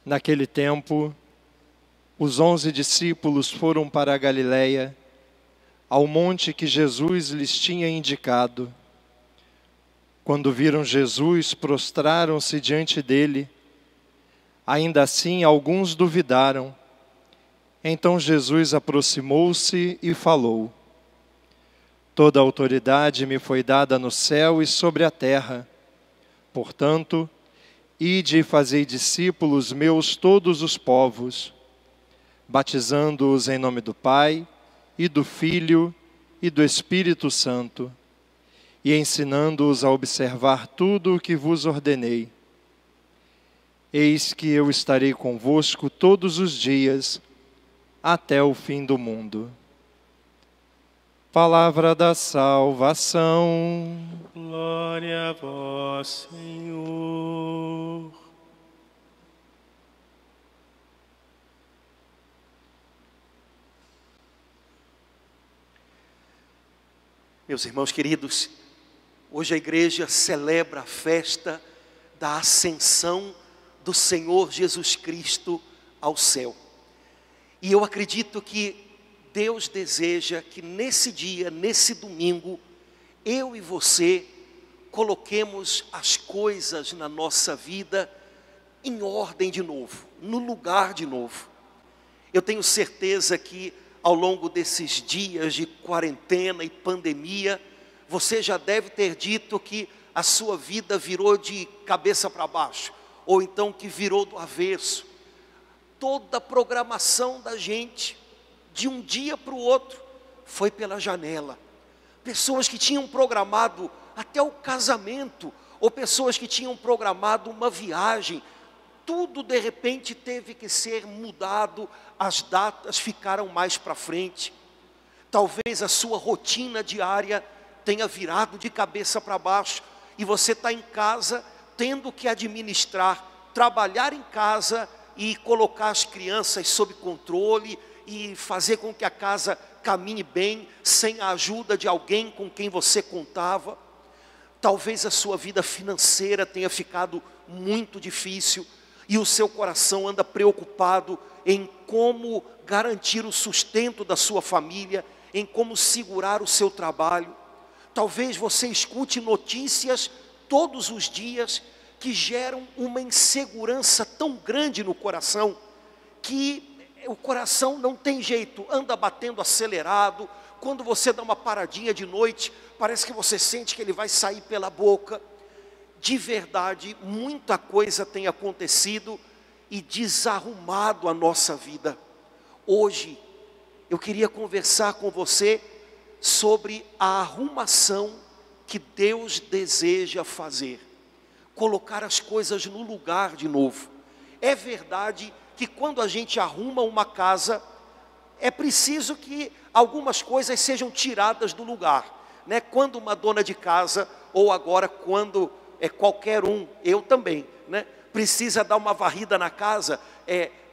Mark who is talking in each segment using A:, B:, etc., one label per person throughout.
A: Naquele tempo, os 11 discípulos foram para a Galiléia, ao monte que Jesus lhes tinha indicado. Quando viram Jesus, prostraram-se diante dele. Ainda assim, alguns duvidaram. Então Jesus aproximou-se e falou: Toda a autoridade me foi dada no céu e sobre a terra. Portanto, ide e fazei discípulos meus todos os povos, batizando-os em nome do Pai, e do Filho, e do Espírito Santo, e ensinando-os a observar tudo o que vos ordenei. Eis que eu estarei convosco todos os dias, até o fim do mundo. Palavra da salvação.
B: Glória a vós, Senhor. Meus irmãos queridos, hoje a igreja celebra a festa da ascensão do Senhor Jesus Cristo ao céu. E eu acredito que Deus deseja que nesse dia, nesse domingo, eu e você coloquemos as coisas na nossa vida em ordem de novo, no lugar de novo. Eu tenho certeza que ao longo desses dias de quarentena e pandemia, você já deve ter dito que a sua vida virou de cabeça para baixo, ou então que virou do avesso. Toda a programação da gente, de um dia para o outro, foi pela janela. Pessoas que tinham programado até o casamento, ou pessoas que tinham programado uma viagem, tudo de repente teve que ser mudado, as datas ficaram mais para frente. Talvez a sua rotina diária tenha virado de cabeça para baixo, e você está em casa, tendo que administrar, trabalhar em casa e colocar as crianças sob controle, e fazer com que a casa caminhe bem, sem a ajuda de alguém com quem você contava. Talvez a sua vida financeira tenha ficado muito difícil, e o seu coração anda preocupado em como garantir o sustento da sua família, em como segurar o seu trabalho. Talvez você escute notícias todos os dias que geram uma insegurança tão grande no coração, que o coração não tem jeito, anda batendo acelerado. Quando você dá uma paradinha de noite, parece que você sente que ele vai sair pela boca. De verdade, muita coisa tem acontecido e desarrumado a nossa vida. Hoje, eu queria conversar com você sobre a arrumação que Deus deseja fazer. Colocar as coisas no lugar de novo. É verdade que quando a gente arruma uma casa, é preciso que algumas coisas sejam tiradas do lugar, né? Quando uma dona de casa, ou agora quando é qualquer um, eu também, né? Precisa dar uma varrida na casa,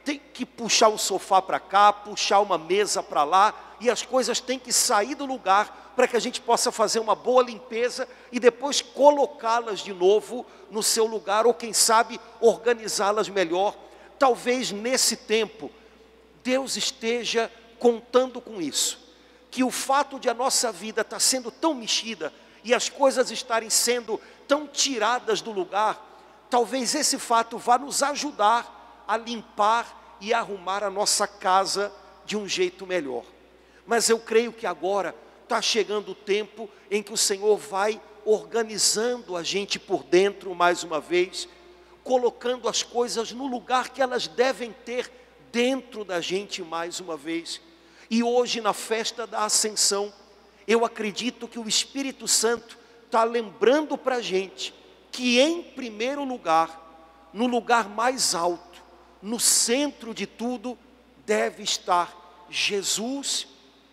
B: tem que puxar o sofá para cá, puxar uma mesa para lá, e as coisas têm que sair do lugar para que a gente possa fazer uma boa limpeza e depois colocá-las de novo no seu lugar, ou quem sabe organizá-las melhor. Talvez nesse tempo Deus esteja contando com isso, que o fato de a nossa vida estar sendo tão mexida e as coisas estarem sendo tão tiradas do lugar, talvez esse fato vá nos ajudar a limpar e arrumar a nossa casa de um jeito melhor. Mas eu creio que agora está chegando o tempo em que o Senhor vai organizando a gente por dentro mais uma vez, colocando as coisas no lugar que elas devem ter dentro da gente mais uma vez. E hoje, na festa da Ascensão, eu acredito que o Espírito Santo está lembrando para a gente que em primeiro lugar, no lugar mais alto, no centro de tudo, deve estar Jesus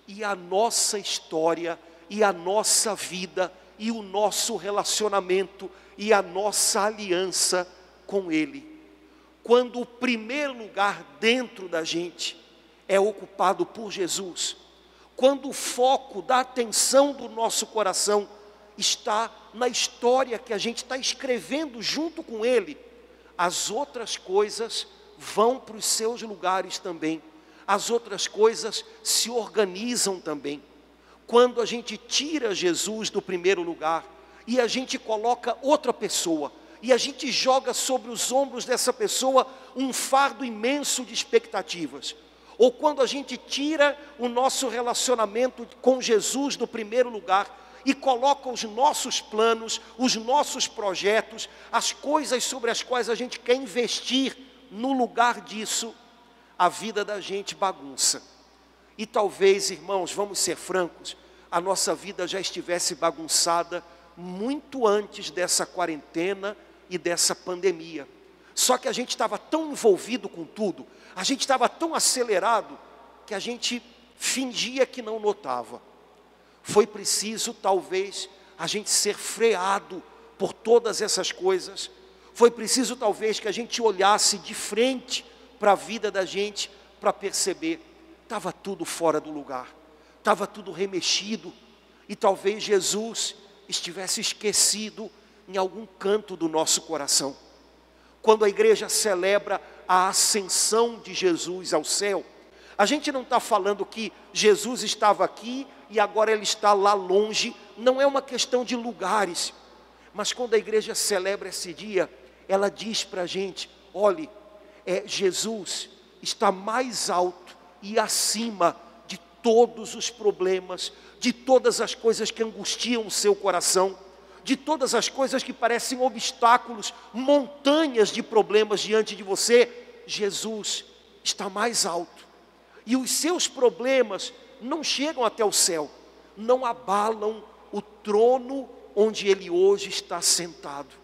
B: e a nossa história, e a nossa vida, e o nosso relacionamento, e a nossa aliança com Ele. Quando o primeiro lugar dentro da gente é ocupado por Jesus, quando o foco da atenção do nosso coração está na história que a gente está escrevendo junto com Ele, as outras coisas vão para os seus lugares também. As outras coisas se organizam também. Quando a gente tira Jesus do primeiro lugar e a gente coloca outra pessoa, e a gente joga sobre os ombros dessa pessoa um fardo imenso de expectativas, ou quando a gente tira o nosso relacionamento com Jesus do primeiro lugar e coloca os nossos planos, os nossos projetos, as coisas sobre as quais a gente quer investir no lugar disso, a vida da gente bagunça. E talvez, irmãos, vamos ser francos, a nossa vida já estivesse bagunçada muito antes dessa quarentena e dessa pandemia. Só que a gente estava tão envolvido com tudo, a gente estava tão acelerado, que a gente fingia que não notava. Foi preciso, talvez, a gente ser freado por todas essas coisas. Foi preciso, talvez, que a gente olhasse de frente para a vida da gente, para perceber, estava tudo fora do lugar, estava tudo remexido, e talvez Jesus estivesse esquecido em algum canto do nosso coração. Quando a igreja celebra a ascensão de Jesus ao céu, a gente não está falando que Jesus estava aqui e agora ele está lá longe, não é uma questão de lugares, mas quando a igreja celebra esse dia, ela diz para a gente, olhe, Jesus está mais alto e acima de todos os problemas, de todas as coisas que angustiam o seu coração, de todas as coisas que parecem obstáculos, montanhas de problemas diante de você, Jesus está mais alto. E os seus problemas não chegam até o céu, não abalam o trono onde ele hoje está sentado.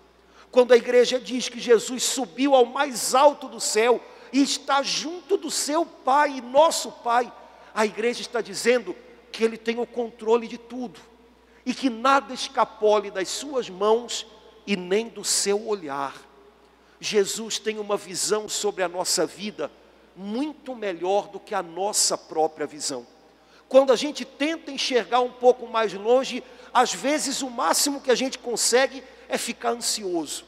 B: Quando a igreja diz que Jesus subiu ao mais alto do céu e está junto do seu Pai, nosso Pai, a igreja está dizendo que ele tem o controle de tudo e que nada escapole das suas mãos e nem do seu olhar. Jesus tem uma visão sobre a nossa vida muito melhor do que a nossa própria visão. Quando a gente tenta enxergar um pouco mais longe, às vezes o máximo que a gente consegue é ficar ansioso.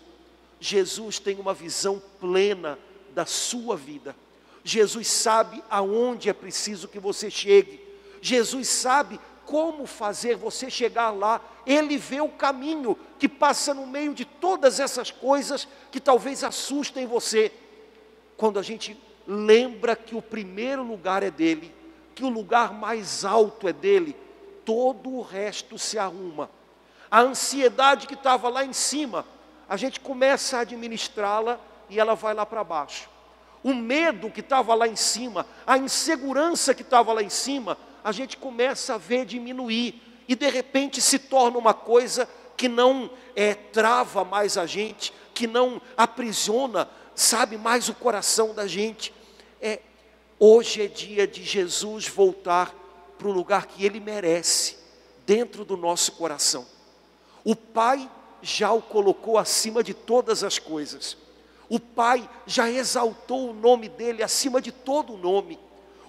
B: Jesus tem uma visão plena da sua vida. Jesus sabe aonde é preciso que você chegue. Jesus sabe como fazer você chegar lá. Ele vê o caminho que passa no meio de todas essas coisas que talvez assustem você. Quando a gente lembra que o primeiro lugar é dele, que o lugar mais alto é dele, todo o resto se arruma. A ansiedade que estava lá em cima, a gente começa a administrá-la e ela vai lá para baixo. O medo que estava lá em cima, a insegurança que estava lá em cima, a gente começa a ver diminuir e de repente se torna uma coisa que não trava mais a gente, que não aprisiona, sabe, mais o coração da gente. Hoje é dia de Jesus voltar para o lugar que ele merece, dentro do nosso coração. O Pai já o colocou acima de todas as coisas. O Pai já exaltou o nome dele acima de todo o nome.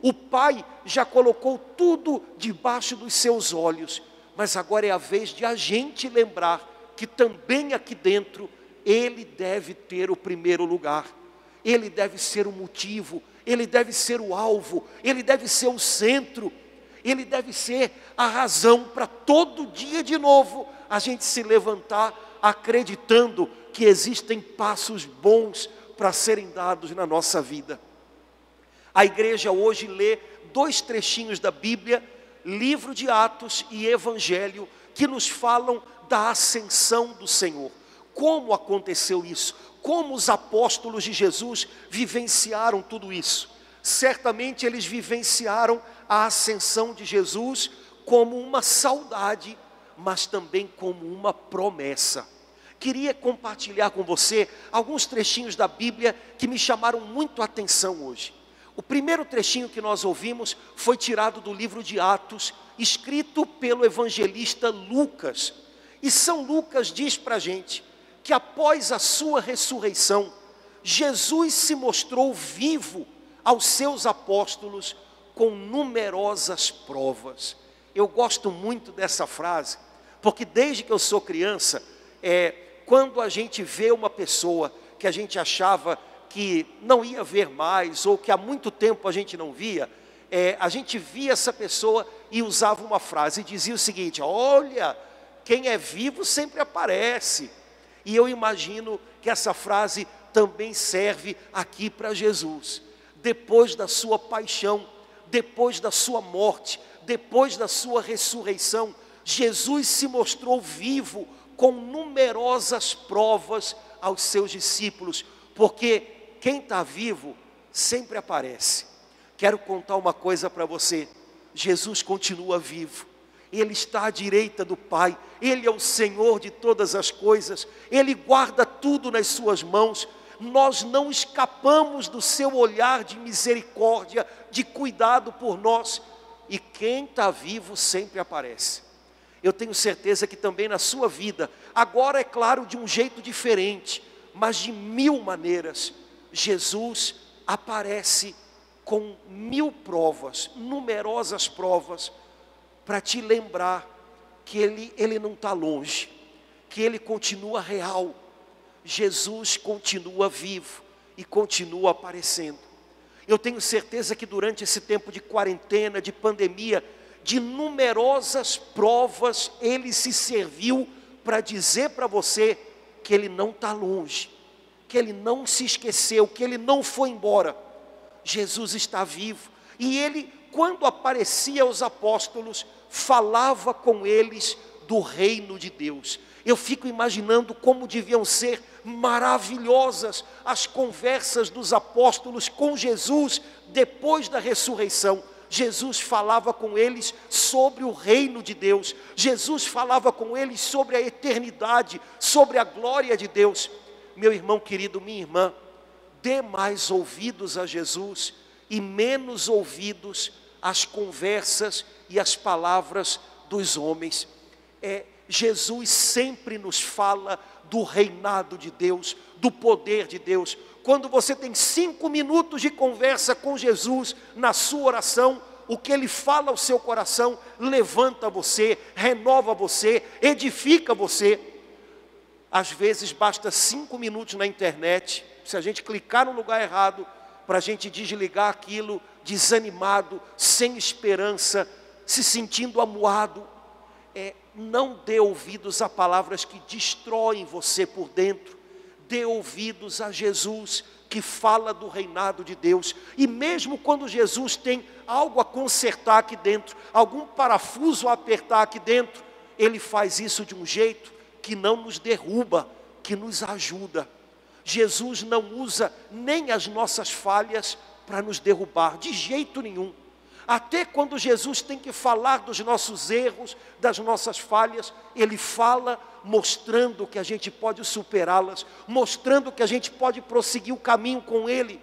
B: O Pai já colocou tudo debaixo dos seus olhos. Mas agora é a vez de a gente lembrar que também aqui dentro ele deve ter o primeiro lugar. Ele deve ser o motivo, ele deve ser o alvo, ele deve ser o centro, ele deve ser a razão para todo dia de novo a gente se levantar acreditando que existem passos bons para serem dados na nossa vida. A igreja hoje lê 2 trechinhos da Bíblia, livro de Atos e Evangelho, que nos falam da ascensão do Senhor. Como aconteceu isso? Como os apóstolos de Jesus vivenciaram tudo isso? Certamente eles vivenciaram a ascensão de Jesus como uma saudade, mas também como uma promessa. Queria compartilhar com você alguns trechinhos da Bíblia que me chamaram muito a atenção hoje. O primeiro trechinho que nós ouvimos foi tirado do livro de Atos, escrito pelo evangelista Lucas. E São Lucas diz para a gente que após a sua ressurreição, Jesus se mostrou vivo aos seus apóstolos com numerosas provas. Eu gosto muito dessa frase, porque desde que eu sou criança, quando a gente vê uma pessoa que a gente achava que não ia ver mais, ou que há muito tempo a gente não via, a gente via essa pessoa e usava uma frase, e dizia o seguinte: olha, quem é vivo sempre aparece. E eu imagino que essa frase também serve aqui para Jesus. Depois da sua paixão, depois da sua morte, depois da sua ressurreição, Jesus se mostrou vivo com numerosas provas aos seus discípulos, porque quem está vivo sempre aparece. Quero contar uma coisa para você: Jesus continua vivo, Ele está à direita do Pai, Ele é o Senhor de todas as coisas, Ele guarda tudo nas suas mãos. Nós não escapamos do seu olhar de misericórdia, de cuidado por nós, e quem está vivo sempre aparece. Eu tenho certeza que também na sua vida, agora é claro de um jeito diferente, mas de mil maneiras, Jesus aparece com 1000 provas, numerosas provas, para te lembrar que Ele não está longe, que Ele continua real. Jesus continua vivo e continua aparecendo. Eu tenho certeza que durante esse tempo de quarentena, de pandemia, de numerosas provas, Ele se serviu para dizer para você que Ele não está longe, que Ele não se esqueceu, que Ele não foi embora. Jesus está vivo, e Ele, quando aparecia aos apóstolos, falava com eles do reino de Deus. Eu fico imaginando como deviam ser maravilhosas as conversas dos apóstolos com Jesus depois da ressurreição. Jesus falava com eles sobre o reino de Deus, Jesus falava com eles sobre a eternidade, sobre a glória de Deus. Meu irmão querido, minha irmã, dê mais ouvidos a Jesus e menos ouvidos às conversas e às palavras dos homens. Jesus sempre nos fala do reinado de Deus, do poder de Deus. Quando você tem 5 minutos de conversa com Jesus na sua oração, o que Ele fala ao seu coração levanta você, renova você, edifica você. Às vezes basta 5 minutos na internet, se a gente clicar no lugar errado, para a gente desligar aquilo, desanimado, sem esperança, se sentindo amuado. Não dê ouvidos a palavras que destroem você por dentro. Dê ouvidos a Jesus, que fala do reinado de Deus. E mesmo quando Jesus tem algo a consertar aqui dentro, algum parafuso a apertar aqui dentro, Ele faz isso de um jeito que não nos derruba, que nos ajuda. Jesus não usa nem as nossas falhas para nos derrubar, de jeito nenhum. Até quando Jesus tem que falar dos nossos erros, das nossas falhas, Ele fala mostrando que a gente pode superá-las, mostrando que a gente pode prosseguir o caminho com Ele.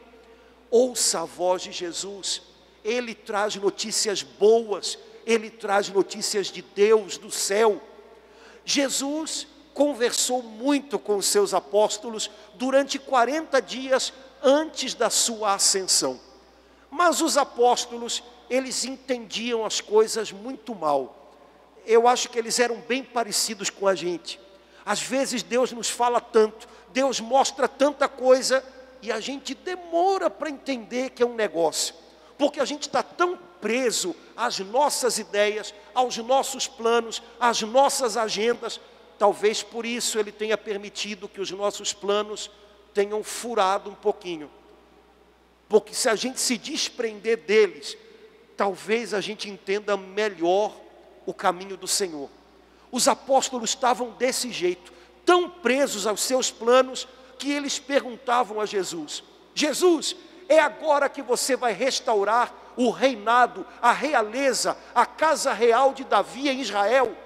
B: Ouça a voz de Jesus, Ele traz notícias boas, Ele traz notícias de Deus, do céu. Jesus conversou muito com os seus apóstolos durante 40 dias antes da sua ascensão. Mas os apóstolos, eles entendiam as coisas muito mal. Eu acho que eles eram bem parecidos com a gente. Às vezes Deus nos fala tanto, Deus mostra tanta coisa, e a gente demora para entender que é um negócio. Porque a gente está tão preso às nossas ideias, aos nossos planos, às nossas agendas. Talvez por isso Ele tenha permitido que os nossos planos tenham furado um pouquinho. Porque se a gente se desprender deles, talvez a gente entenda melhor o caminho do Senhor. Os apóstolos estavam desse jeito, tão presos aos seus planos, que eles perguntavam a Jesus: Jesus, é agora que você vai restaurar o reinado, a realeza, a casa real de Davi em Israel?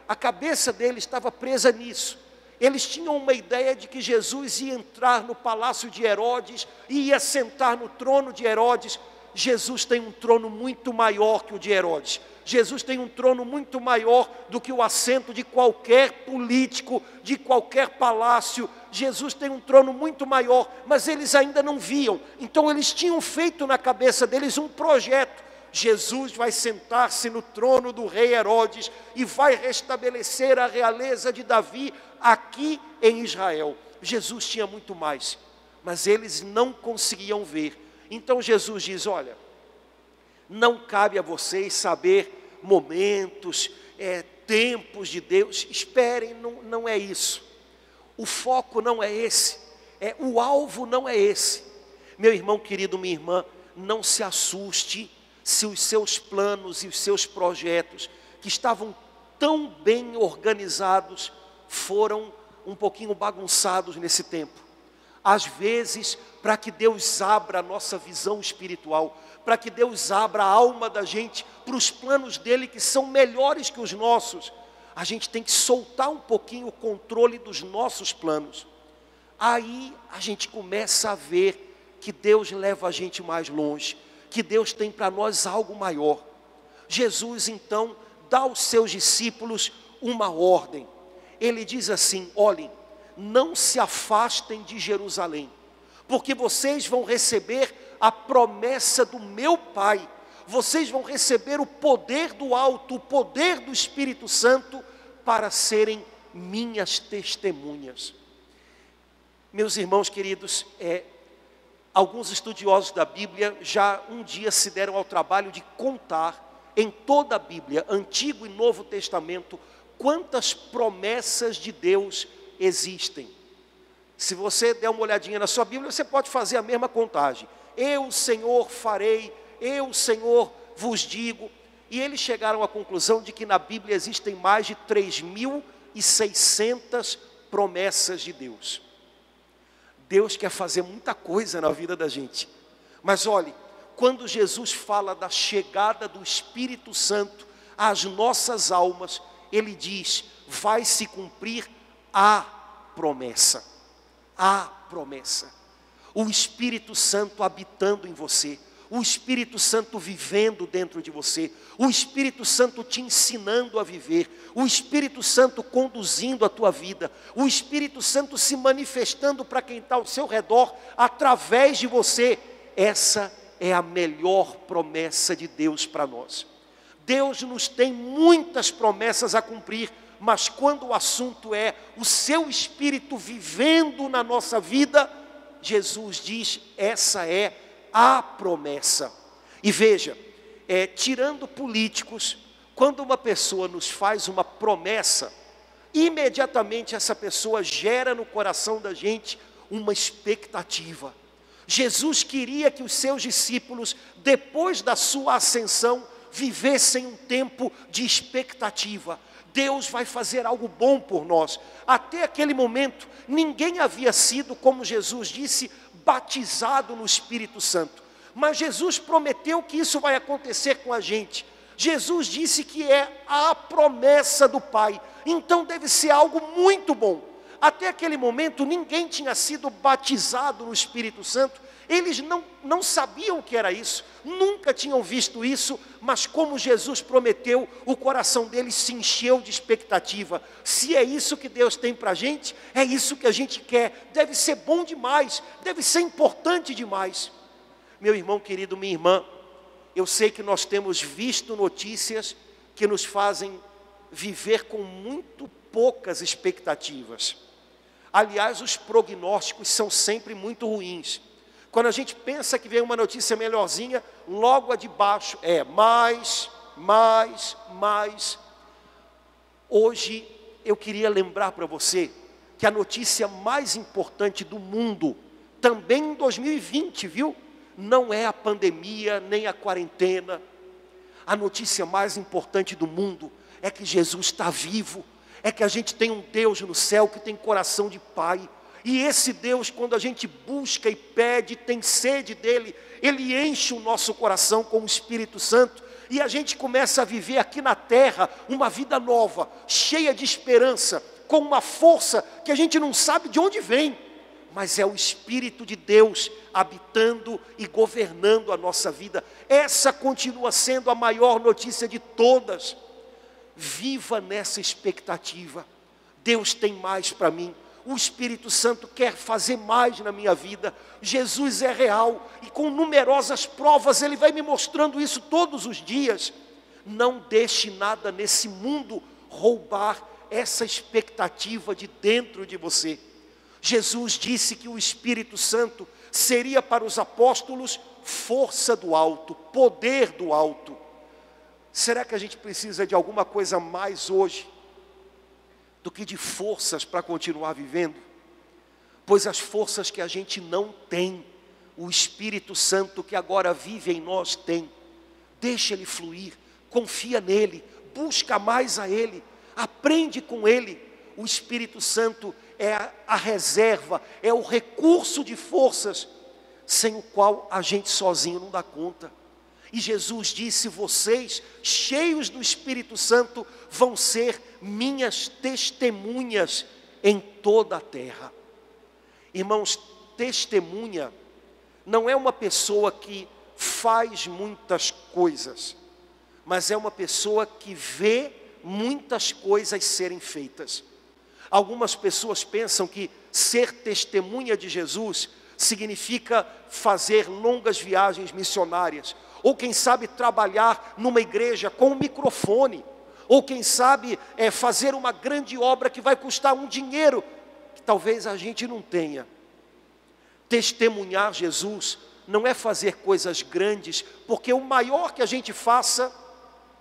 B: A cabeça deles estava presa nisso. Eles tinham uma ideia de que Jesus ia entrar no palácio de Herodes e ia sentar no trono de Herodes. Jesus tem um trono muito maior que o de Herodes. Jesus tem um trono muito maior do que o assento de qualquer político, de qualquer palácio. Jesus tem um trono muito maior, mas eles ainda não viam. Então eles tinham feito na cabeça deles um projeto. Jesus vai sentar-se no trono do rei Herodes e vai restabelecer a realeza de Davi aqui em Israel. Jesus tinha muito mais. mas eles não conseguiam ver. Então Jesus diz: olha, não cabe a vocês saber momentos, tempos de Deus. Esperem, não é isso. O foco não é esse, o alvo não é esse. Meu irmão querido, minha irmã, não se assuste se os seus planos e os seus projetos, que estavam tão bem organizados, foram um pouquinho bagunçados nesse tempo. Às vezes, para que Deus abra a nossa visão espiritual, para que Deus abra a alma da gente para os planos dele, que são melhores que os nossos, a gente tem que soltar um pouquinho o controle dos nossos planos. Aí a gente começa a ver que Deus leva a gente mais longe, que Deus tem para nós algo maior. Jesus então dá aos seus discípulos uma ordem. Ele diz assim: olhem, não se afastem de Jerusalém, porque vocês vão receber a promessa do meu Pai, vocês vão receber o poder do alto, o poder do Espírito Santo, para serem minhas testemunhas. Meus irmãos queridos, alguns estudiosos da Bíblia já um dia se deram ao trabalho de contar em toda a Bíblia, Antigo e Novo Testamento, quantas promessas de Deus existem. Se você der uma olhadinha na sua Bíblia, você pode fazer a mesma contagem. Eu, Senhor, farei, eu, Senhor, vos digo. E eles chegaram à conclusão de que na Bíblia existem mais de 3.600 promessas de Deus. Deus quer fazer muita coisa na vida da gente. Mas olhe, quando Jesus fala da chegada do Espírito Santo às nossas almas, ele diz: vai se cumprir a promessa. A promessa. O Espírito Santo habitando em você, o Espírito Santo vivendo dentro de você, o Espírito Santo te ensinando a viver, o Espírito Santo conduzindo a tua vida, o Espírito Santo se manifestando para quem está ao seu redor, através de você. Essa é a melhor promessa de Deus para nós. Deus nos tem muitas promessas a cumprir, mas quando o assunto é o seu Espírito vivendo na nossa vida, Jesus diz: essa é a promessa. E veja, tirando políticos, quando uma pessoa nos faz uma promessa, imediatamente essa pessoa gera no coração da gente uma expectativa. Jesus queria que os seus discípulos, depois da sua ascensão, vivessem um tempo de expectativa. Deus vai fazer algo bom por nós. Até aquele momento, ninguém havia sido, como Jesus disse, batizado no Espírito Santo. Mas Jesus prometeu que isso vai acontecer com a gente. Jesus disse que é a promessa do Pai. Então deve ser algo muito bom. Até aquele momento, ninguém tinha sido batizado no Espírito Santo. Eles não sabiam o que era isso, nunca tinham visto isso, mas como Jesus prometeu, o coração deles se encheu de expectativa. Se é isso que Deus tem para a gente, é isso que a gente quer, deve ser bom demais, deve ser importante demais. Meu irmão querido, minha irmã, eu sei que nós temos visto notícias que nos fazem viver com muito poucas expectativas. Aliás, os prognósticos são sempre muito ruins. Quando a gente pensa que vem uma notícia melhorzinha, logo a de baixo é mais. Hoje eu queria lembrar para você que a notícia mais importante do mundo, também em 2020, viu? Não é a pandemia, nem a quarentena. A notícia mais importante do mundo é que Jesus está vivo, é que a gente tem um Deus no céu que tem coração de Pai. E esse Deus, quando a gente busca e pede, tem sede dele, ele enche o nosso coração com o Espírito Santo, e a gente começa a viver aqui na terra uma vida nova, cheia de esperança, com uma força que a gente não sabe de onde vem, mas é o Espírito de Deus habitando e governando a nossa vida. Essa continua sendo a maior notícia de todas. Viva nessa expectativa. Deus tem mais para mim. O Espírito Santo quer fazer mais na minha vida. Jesus é real e com numerosas provas ele vai me mostrando isso todos os dias. Não deixe nada nesse mundo roubar essa expectativa de dentro de você. Jesus disse que o Espírito Santo seria para os apóstolos força do alto, poder do alto. Será que a gente precisa de alguma coisa mais hoje do que de forças para continuar vivendo? Pois as forças que a gente não tem, o Espírito Santo que agora vive em nós tem. Deixa Ele fluir, confia nele, busca mais a Ele, aprende com Ele. O Espírito Santo é a reserva, é o recurso de forças, sem o qual a gente sozinho não dá conta. E Jesus disse: vocês, cheios do Espírito Santo, vão ser minhas testemunhas em toda a terra. Irmãos, testemunha não é uma pessoa que faz muitas coisas, mas é uma pessoa que vê muitas coisas serem feitas. Algumas pessoas pensam que ser testemunha de Jesus significa fazer longas viagens missionárias, ou quem sabe trabalhar numa igreja com um microfone, ou quem sabe fazer uma grande obra que vai custar um dinheiro que talvez a gente não tenha. Testemunhar Jesus não é fazer coisas grandes, porque o maior que a gente faça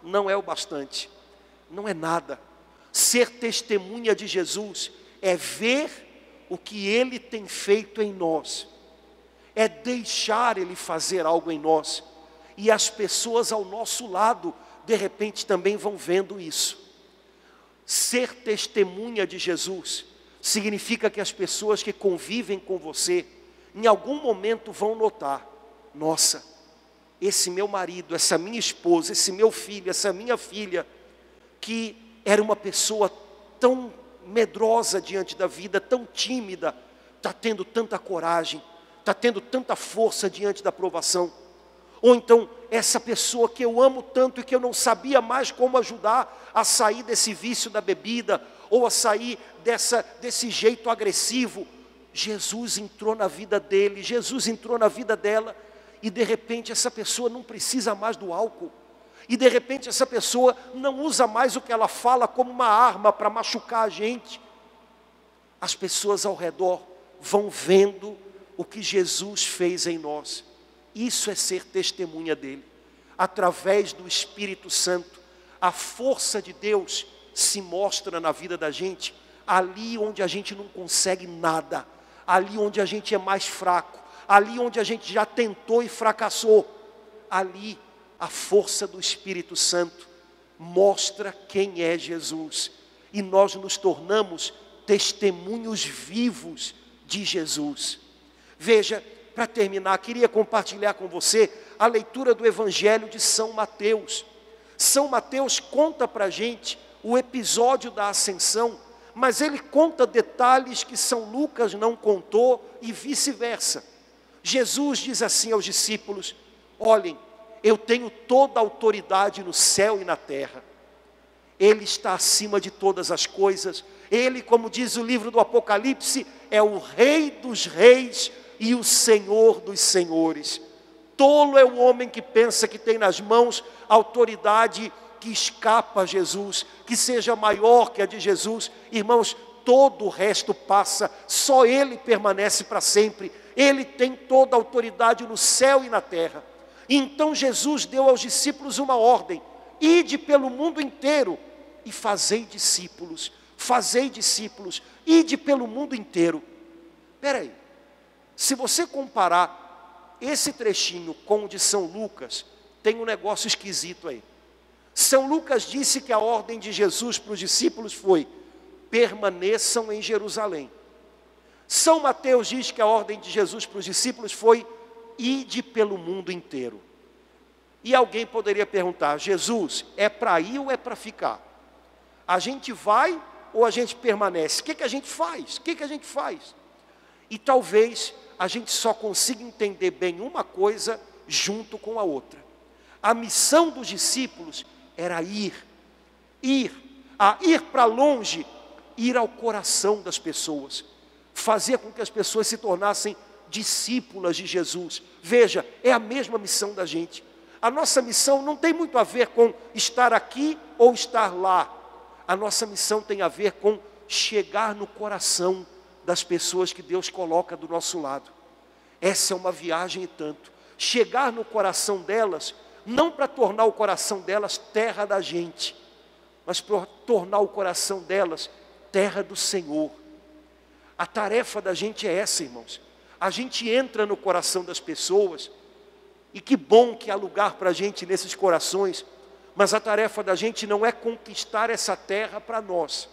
B: não é o bastante, não é nada. Ser testemunha de Jesus é ver o que Ele tem feito em nós, é deixar Ele fazer algo em nós, e as pessoas ao nosso lado, de repente, também vão vendo isso. Ser testemunha de Jesus significa que as pessoas que convivem com você, em algum momento vão notar: nossa, esse meu marido, essa minha esposa, esse meu filho, essa minha filha, que era uma pessoa tão medrosa diante da vida, tão tímida, está tendo tanta coragem, está tendo tanta força diante da provação. Ou então, essa pessoa que eu amo tanto e que eu não sabia mais como ajudar a sair desse vício da bebida, ou a sair desse jeito agressivo, Jesus entrou na vida dele, Jesus entrou na vida dela, e de repente essa pessoa não precisa mais do álcool, e de repente essa pessoa não usa mais o que ela fala como uma arma para machucar a gente. As pessoas ao redor vão vendo o que Jesus fez em nós. Isso é ser testemunha dele. Através do Espírito Santo, a força de Deus se mostra na vida da gente, ali onde a gente não consegue nada, ali onde a gente é mais fraco, ali onde a gente já tentou e fracassou. Ali a força do Espírito Santo mostra quem é Jesus, e nós nos tornamos testemunhos vivos de Jesus. Veja, para terminar, queria compartilhar com você a leitura do Evangelho de São Mateus. São Mateus conta para a gente o episódio da ascensão, mas ele conta detalhes que São Lucas não contou e vice-versa. Jesus diz assim aos discípulos: olhem, eu tenho toda a autoridade no céu e na terra. Ele está acima de todas as coisas. Ele, como diz o livro do Apocalipse, é o Rei dos reis e o Senhor dos senhores. Tolo é o homem que pensa que tem nas mãos autoridade que escapa a Jesus, que seja maior que a de Jesus. Irmãos, todo o resto passa, só Ele permanece para sempre. Ele tem toda a autoridade no céu e na terra. Então Jesus deu aos discípulos uma ordem: ide pelo mundo inteiro e fazei discípulos, ide pelo mundo inteiro. Espera aí, se você comparar esse trechinho com o de São Lucas, tem um negócio esquisito aí. São Lucas disse que a ordem de Jesus para os discípulos foi: permaneçam em Jerusalém. São Mateus diz que a ordem de Jesus para os discípulos foi: ide pelo mundo inteiro. E alguém poderia perguntar: Jesus, é para ir ou é para ficar? A gente vai ou a gente permanece? O que a gente faz? E talvez a gente só consiga entender bem uma coisa junto com a outra. A missão dos discípulos era ir para longe, ir ao coração das pessoas, fazer com que as pessoas se tornassem discípulas de Jesus. Veja, é a mesma missão da gente. A nossa missão não tem muito a ver com estar aqui ou estar lá. A nossa missão tem a ver com chegar no coração das pessoas que Deus coloca do nosso lado. Essa é uma viagem e tanto. Chegar no coração delas, não para tornar o coração delas terra da gente, mas para tornar o coração delas terra do Senhor. A tarefa da gente é essa, irmãos. A gente entra no coração das pessoas, e que bom que há lugar para a gente nesses corações, mas a tarefa da gente não é conquistar essa terra para nós,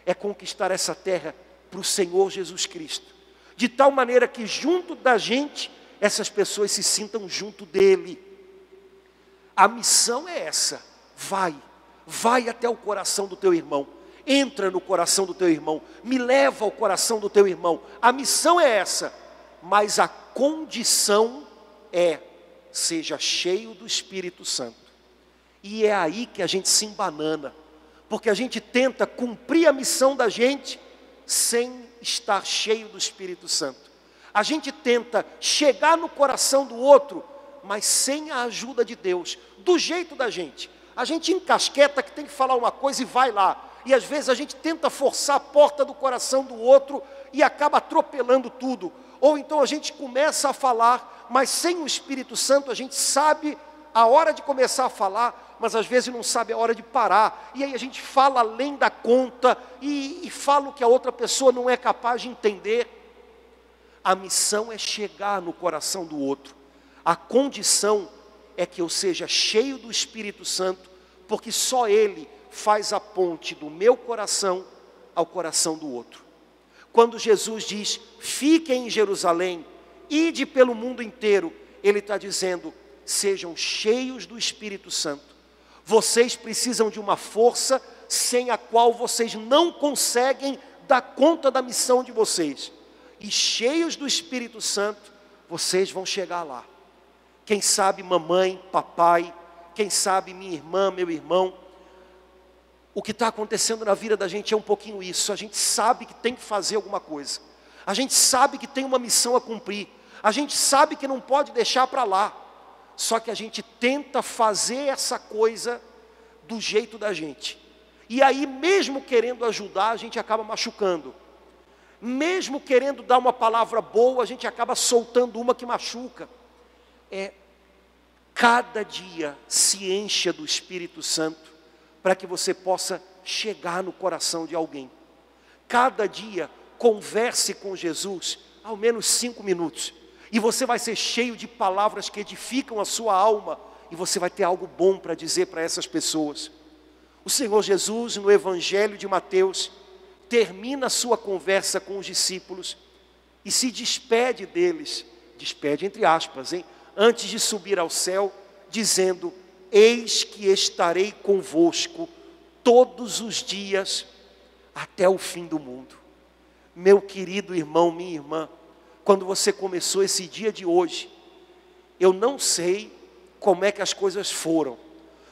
B: é conquistar essa terra para o Senhor Jesus Cristo, de tal maneira que junto da gente, essas pessoas se sintam junto dEle. A missão é essa: vai até o coração do teu irmão, entra no coração do teu irmão, me leva ao coração do teu irmão. A missão é essa, mas a condição é: seja cheio do Espírito Santo. E é aí que a gente se embanana, porque a gente tenta cumprir a missão da gente sem estar cheio do Espírito Santo. A gente tenta chegar no coração do outro, mas sem a ajuda de Deus, do jeito da gente. A gente encasqueta que tem que falar uma coisa e vai lá. E às vezes a gente tenta forçar a porta do coração do outro e acaba atropelando tudo. Ou então a gente começa a falar, mas sem o Espírito Santo a gente sabe a hora de começar a falar, mas às vezes não sabe a hora de parar. E aí a gente fala além da conta e fala o que a outra pessoa não é capaz de entender. A missão é chegar no coração do outro. A condição é que eu seja cheio do Espírito Santo, porque só Ele faz a ponte do meu coração ao coração do outro. Quando Jesus diz: fiquem em Jerusalém, ide pelo mundo inteiro, Ele está dizendo: sejam cheios do Espírito Santo. Vocês precisam de uma força sem a qual vocês não conseguem dar conta da missão de vocês. E cheios do Espírito Santo, vocês vão chegar lá. Quem sabe mamãe, papai, quem sabe minha irmã, meu irmão. O que está acontecendo na vida da gente é um pouquinho isso. A gente sabe que tem que fazer alguma coisa. A gente sabe que tem uma missão a cumprir. A gente sabe que não pode deixar para lá. Só que a gente tenta fazer essa coisa do jeito da gente. E aí, mesmo querendo ajudar, a gente acaba machucando. Mesmo querendo dar uma palavra boa, a gente acaba soltando uma que machuca. Cada dia se encha do Espírito Santo, para que você possa chegar no coração de alguém. Cada dia converse com Jesus, ao menos 5 minutos. E você vai ser cheio de palavras que edificam a sua alma. E você vai ter algo bom para dizer para essas pessoas. O Senhor Jesus, no Evangelho de Mateus, termina a sua conversa com os discípulos e se despede deles, despede entre aspas, antes de subir ao céu, dizendo: eis que estarei convosco todos os dias até o fim do mundo. Meu querido irmão, minha irmã, quando você começou esse dia de hoje, eu não sei como é que as coisas foram.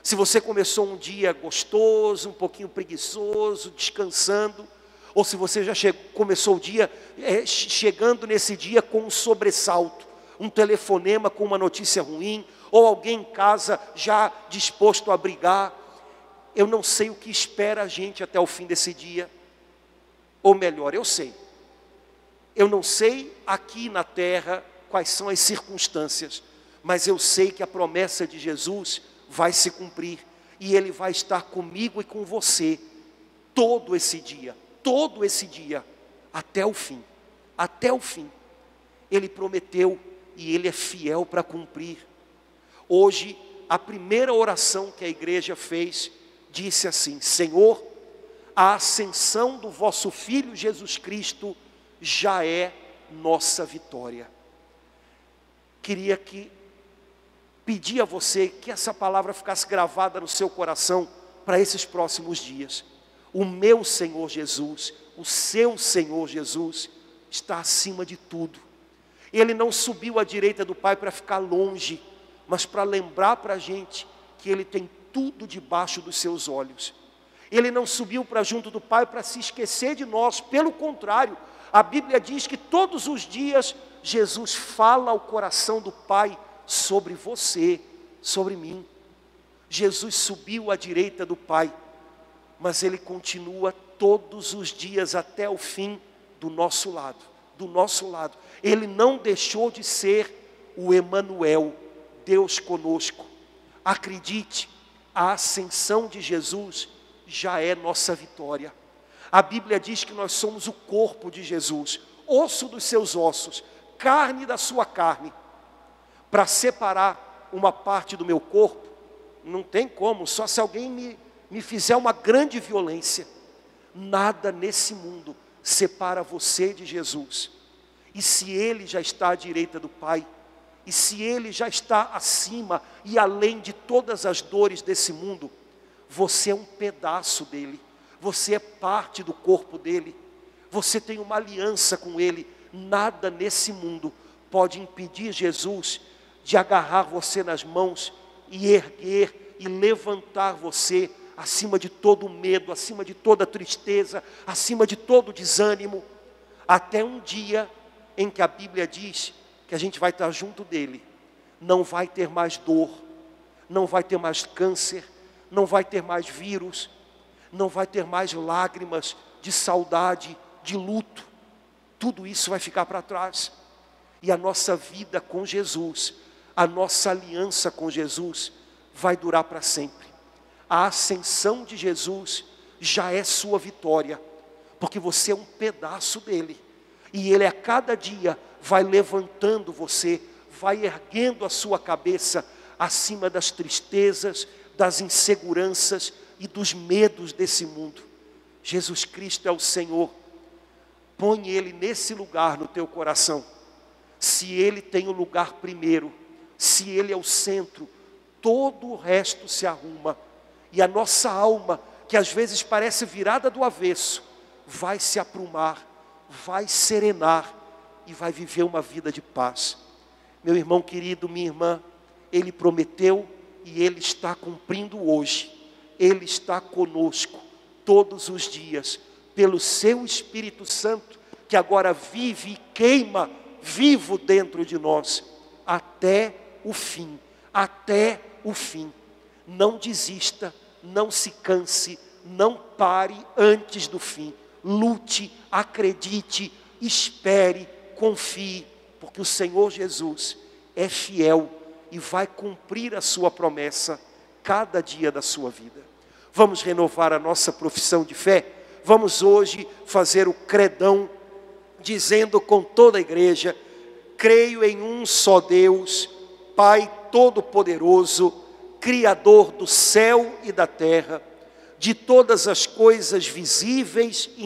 B: Se você começou um dia gostoso, um pouquinho preguiçoso, descansando, ou se você já começou o dia chegando nesse dia com um sobressalto, um telefonema com uma notícia ruim, ou alguém em casa já disposto a brigar. Eu não sei o que espera a gente até o fim desse dia. Ou melhor, eu sei. Eu não sei aqui na terra quais são as circunstâncias, mas eu sei que a promessa de Jesus vai se cumprir, e Ele vai estar comigo e com você todo esse dia, até o fim, até o fim. Ele prometeu e Ele é fiel para cumprir. Hoje, a primeira oração que a igreja fez, disse assim: Senhor, a ascensão do vosso Filho Jesus Cristo já é nossa vitória. Queria pedir a você que essa palavra ficasse gravada no seu coração para esses próximos dias. O meu Senhor Jesus, o seu Senhor Jesus, está acima de tudo. Ele não subiu à direita do Pai para ficar longe, mas para lembrar para a gente que Ele tem tudo debaixo dos seus olhos. Ele não subiu para junto do Pai para se esquecer de nós, pelo contrário, a Bíblia diz que todos os dias Jesus fala ao coração do Pai sobre você, sobre mim. Jesus subiu à direita do Pai, mas Ele continua todos os dias até o fim do nosso lado, do nosso lado. Ele não deixou de ser o Emanuel, Deus conosco. Acredite, a ascensão de Jesus já é nossa vitória. A Bíblia diz que nós somos o corpo de Jesus, osso dos seus ossos, carne da sua carne. Para separar uma parte do meu corpo, não tem como, só se alguém me fizer uma grande violência. Nada nesse mundo separa você de Jesus. E se Ele já está à direita do Pai, e se Ele já está acima e além de todas as dores desse mundo, você é um pedaço dEle, você é parte do corpo dEle, você tem uma aliança com Ele. Nada nesse mundo pode impedir Jesus de agarrar você nas mãos e erguer e levantar você acima de todo medo, acima de toda tristeza, acima de todo desânimo, até um dia em que a Bíblia diz que a gente vai estar junto dele. Não vai ter mais dor, não vai ter mais câncer, não vai ter mais vírus, não vai ter mais lágrimas de saudade, de luto. Tudo isso vai ficar para trás. E a nossa vida com Jesus, a nossa aliança com Jesus vai durar para sempre. A ascensão de Jesus já é sua vitória, porque você é um pedaço dele. E Ele a cada dia vai levantando você, vai erguendo a sua cabeça acima das tristezas, das inseguranças e dos medos desse mundo. Jesus Cristo é o Senhor. Põe Ele nesse lugar no teu coração. Se Ele tem o lugar primeiro, se Ele é o centro, todo o resto se arruma. E a nossa alma, que às vezes parece virada do avesso, vai se aprumar, vai serenar e vai viver uma vida de paz. Meu irmão querido, minha irmã, Ele prometeu e Ele está cumprindo hoje. Ele está conosco todos os dias, pelo seu Espírito Santo, que agora vive e queima vivo dentro de nós, até o fim, até o fim. Não desista, não se canse, não pare antes do fim. Lute, acredite, espere, confie, porque o Senhor Jesus é fiel e vai cumprir a sua promessa cada dia da sua vida. Vamos renovar a nossa profissão de fé? Vamos hoje fazer o credão, dizendo com toda a igreja: creio em um só Deus, Pai Todo-Poderoso, Criador do céu e da terra, de todas as coisas visíveis e